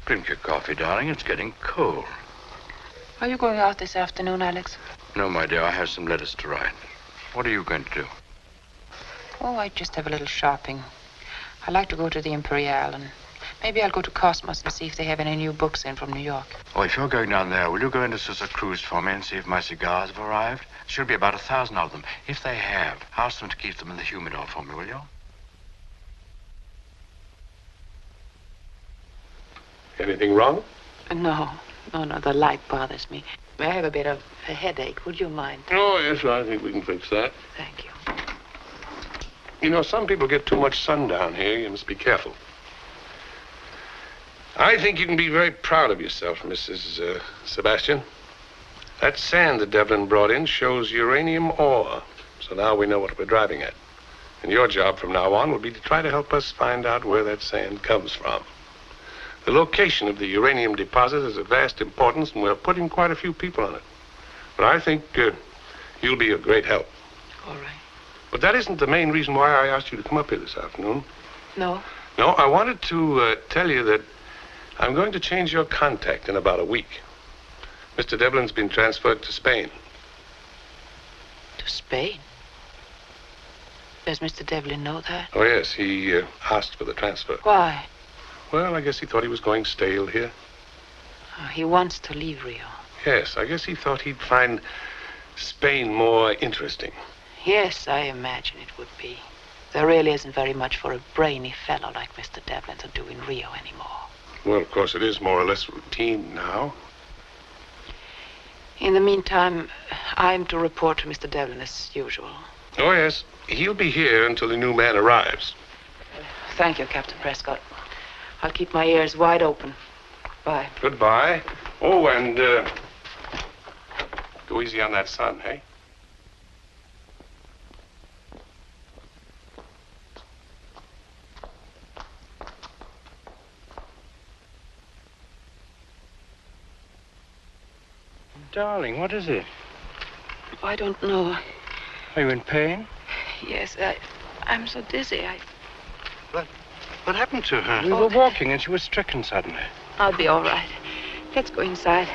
Drink your coffee, darling. It's getting cold. Are you going out this afternoon, Alex? No, my dear. I have some letters to write. What are you going to do? Oh, I just have a little shopping. I like to go to the Imperial, and maybe I'll go to Cosmos and see if they have any new books in from New York. Oh, if you're going down there, will you go into Susa Cruz for me and see if my cigars have arrived? Should be about 1,000 of them. If they have, ask them to keep them in the humidor for me, will you? Anything wrong? No. The light bothers me. I have a bit of a headache. Would you mind? Oh, yes, I think we can fix that. Thank you. You know, some people get too much sun down here. You must be careful. I think you can be very proud of yourself, Mrs. Sebastian. That sand that Devlin brought in shows uranium ore. So now we know what we're driving at. And your job from now on will be to try to help us find out where that sand comes from. The location of the uranium deposit is of vast importance, and we're putting quite a few people on it. But I think you'll be a great help. All right. But that isn't the main reason why I asked you to come up here this afternoon. No? No, I wanted to tell you that I'm going to change your contact in about a week. Mr. Devlin's been transferred to Spain. To Spain? Does Mr. Devlin know that? Oh, yes, he asked for the transfer. Why? Well, I guess he thought he was going stale here. Oh, he wants to leave Rio. Yes, I guess he thought he'd find Spain more interesting. Yes, I imagine it would be. There really isn't very much for a brainy fellow like Mr. Devlin to do in Rio anymore. Well, of course, it is more or less routine now. In the meantime, I'm to report to Mr. Devlin as usual. Oh, yes. He'll be here until the new man arrives. Thank you, Captain Prescott. I'll keep my ears wide open. Bye. Goodbye. Oh, and go easy on that sun, hey? Darling, what is it? I don't know. Are you in pain? Yes, I'm so dizzy. What happened to her? We were walking and she was stricken suddenly. I'll be all right. Let's go inside.